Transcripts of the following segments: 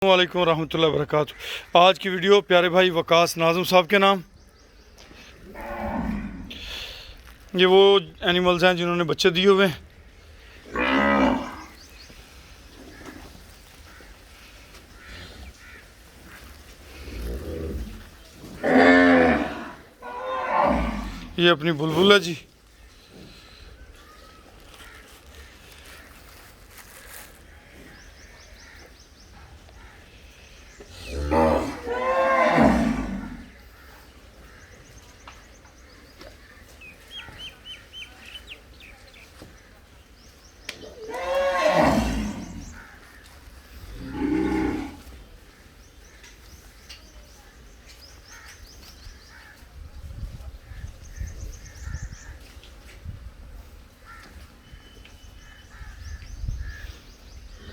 वालेकुम रहमतुल्लाहि वबरकातुहू। आज की वीडियो प्यारे भाई वकास नाज़म साहब के नाम। ये वो एनिमल्स हैं जिन्होंने बच्चे दिए हुए हैं। ये अपनी बुलबुल है जी।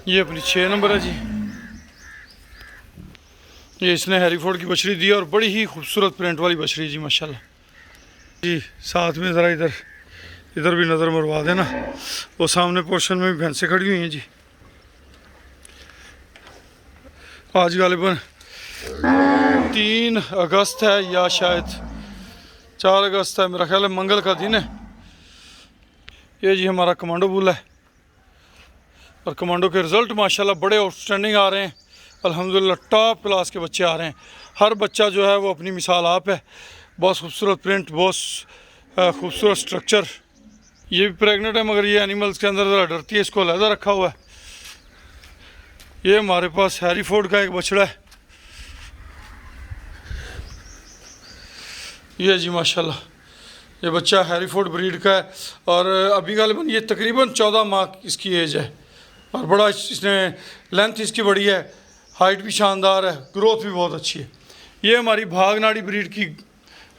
ये अपनी 6 नंबर है जी। ये इसने हैरीफोर्ड की बछड़ी दी है और बड़ी ही खूबसूरत प्रिंट वाली बछड़ी जी माशाल्लाह जी। साथ में ज़रा इधर इधर भी नज़र मरवा देना। वो सामने पोर्शन में भी भैंसें खड़ी हुई हैं जी। आज गालिबन 3 अगस्त है या शायद 4 अगस्त है, मेरा ख्याल है मंगल का दिन है। ये जी हमारा कमांडो बुल है और कमांडो के रिज़ल्ट माशाल्लाह बड़े आउटस्टैंडिंग आ रहे हैं। अल्हम्दुलिल्लाह टॉप क्लास के बच्चे आ रहे हैं। हर बच्चा जो है वो अपनी मिसाल आप है। बहुत खूबसूरत प्रिंट, बहुत खूबसूरत स्ट्रक्चर। ये भी प्रेग्नेंट है मगर ये एनिमल्स के अंदर ज़रा डरती है, इसको अलहदा रखा हुआ है। ये हमारे पास हैरीफोर्ड का एक बछड़ा है। ये जी माशाल्लाह ये बच्चा हैरीफोर्ड ब्रीड का है और अभी गालिबन ये तकरीबन 14 माह इसकी एज है और बड़ा इसने लेंथ इसकी बड़ी है, हाइट भी शानदार है, ग्रोथ भी बहुत अच्छी है। ये हमारी भागनाड़ी ब्रीड की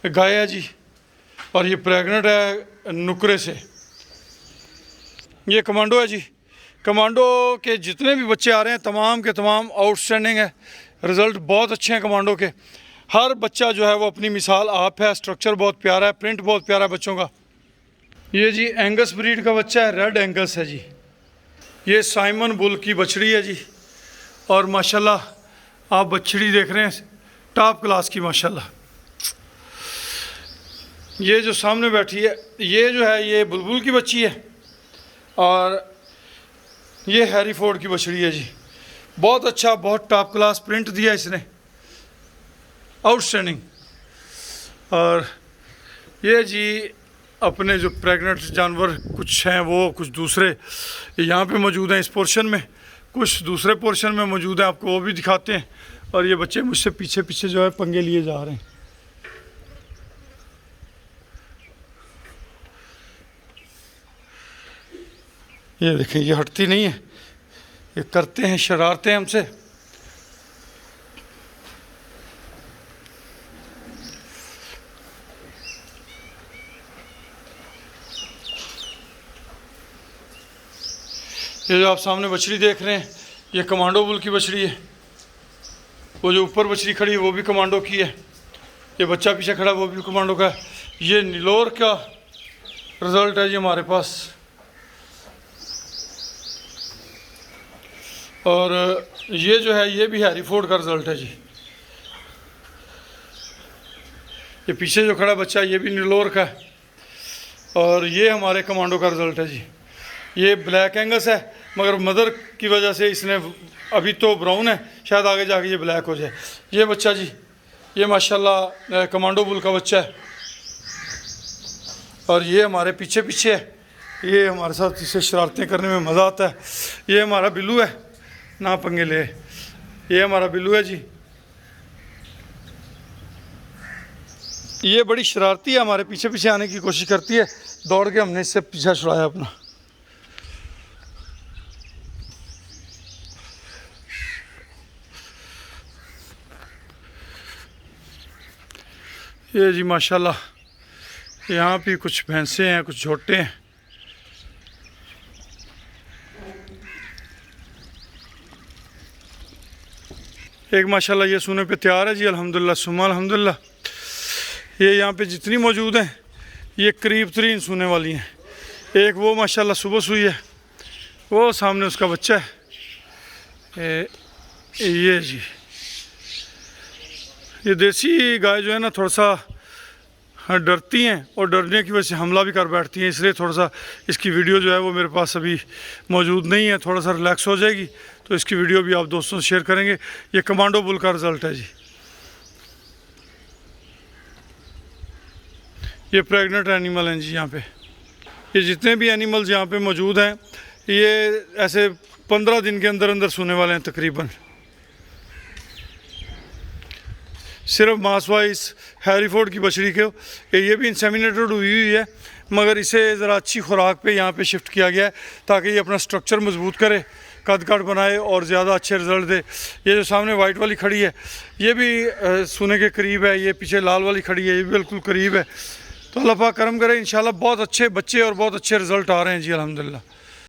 गाय है जी और ये प्रेग्नेंट है नुकरे से। ये कमांडो है जी। कमांडो के जितने भी बच्चे आ रहे हैं तमाम के तमाम आउटस्टैंडिंग है, रिज़ल्ट बहुत अच्छे हैं कमांडो के। हर बच्चा जो है वो अपनी मिसाल आप है। स्ट्रक्चर बहुत प्यारा है, प्रिंट बहुत प्यारा है बच्चों का। ये जी एंगस ब्रीड का बच्चा है, रेड एंगस है जी। ये साइमन बुल की बछड़ी है जी और माशाल्लाह आप बछड़ी देख रहे हैं टॉप क्लास की माशाल्लाह। ये जो सामने बैठी है ये जो है ये बुलबुल की बच्ची है और ये हैरीफोर्ड की बछड़ी है जी। बहुत अच्छा, बहुत टॉप क्लास प्रिंट दिया इसने, आउटस्टैंडिंग। और ये जी अपने जो प्रेग्नेंट जानवर कुछ हैं वो कुछ दूसरे यहाँ पे मौजूद हैं इस पोर्शन में, कुछ दूसरे पोर्शन में मौजूद हैं, आपको वो भी दिखाते हैं। और ये बच्चे मुझसे पीछे पीछे जो है पंगे लिए जा रहे हैं। ये देखें ये हटती नहीं है, ये करते हैं शरारतें हमसे। ये जो आप सामने बछड़ी देख रहे हैं ये कमांडो बुल की बछड़ी है। वो जो ऊपर बछड़ी खड़ी है वो भी कमांडो की है। ये बच्चा पीछे खड़ा है वो भी कमांडो का है। ये नीलोर का रिज़ल्ट है जी हमारे पास। और ये जो है ये भी हैरीफोर्ड का रिज़ल्ट है जी। ये पीछे जो खड़ा बच्चा ये भी नीलोर का है और ये हमारे कमांडो का रिज़ल्ट है जी। ये ब्लैक एंगस है मगर मदर की वजह से इसने अभी तो ब्राउन है, शायद आगे जाके ये ब्लैक हो जाए। ये बच्चा जी ये माशाल्लाह कमांडो बुल का बच्चा है और ये हमारे पीछे पीछे है। ये हमारे साथ इसे शरारतें करने में मज़ा आता है। ये हमारा बिल्लू है, ना पंगे ले। ये हमारा बिल्लू है जी। ये बड़ी शरारती है, हमारे पीछे पीछे आने की कोशिश करती है। दौड़ के हमने इससे पीछा छुड़ाया अपना। ये जी माशाल्लाह यहाँ भी कुछ भैंसें हैं, कुछ झोटे हैं। एक माशाल्लाह ये सोने पे तैयार है जी। अल्हम्दुलिल्लाह सुम्मा अल्हम्दुलिल्लाह। ये यहाँ पे जितनी मौजूद हैं ये करीब तरीन सोने वाली हैं। एक वो माशाल्लाह सुबह सुई है, वो सामने उसका बच्चा है। ये जी, ये देसी गाय जो है ना थोड़ा सा डरती हैं और डरने की वजह से हमला भी कर बैठती हैं, इसलिए थोड़ा सा इसकी वीडियो जो है वो मेरे पास अभी मौजूद नहीं है। थोड़ा सा रिलैक्स हो जाएगी तो इसकी वीडियो भी आप दोस्तों से शेयर करेंगे। ये कमांडो बुल का रिज़ल्ट है जी। ये प्रेग्नेंट एनिमल हैं जी। यहाँ पे ये जितने भी एनिमल्स यहाँ पे मौजूद हैं ये ऐसे 15 दिन के अंदर अंदर सोने वाले हैं तकरीबन। सिर्फ मास वाइज हैरीफोर्ड की बछड़ी के ये भी इंसेमिनेटेड हुई हुई है, मगर इसे ज़रा अच्छी खुराक पे यहाँ पे शिफ्ट किया गया है ताकि ये अपना स्ट्रक्चर मजबूत करे, कद काट बनाए और ज़्यादा अच्छे रिज़ल्ट दे। ये जो सामने वाइट वाली खड़ी है ये भी सोने के करीब है। ये पीछे लाल वाली खड़ी है ये भी बिल्कुल करीब है। तो अल्लाह पाक करम करे, इंशाल्लाह बहुत अच्छे बच्चे और बहुत अच्छे रिज़ल्ट आ रहे हैं जी अल्हम्दुलिल्लाह।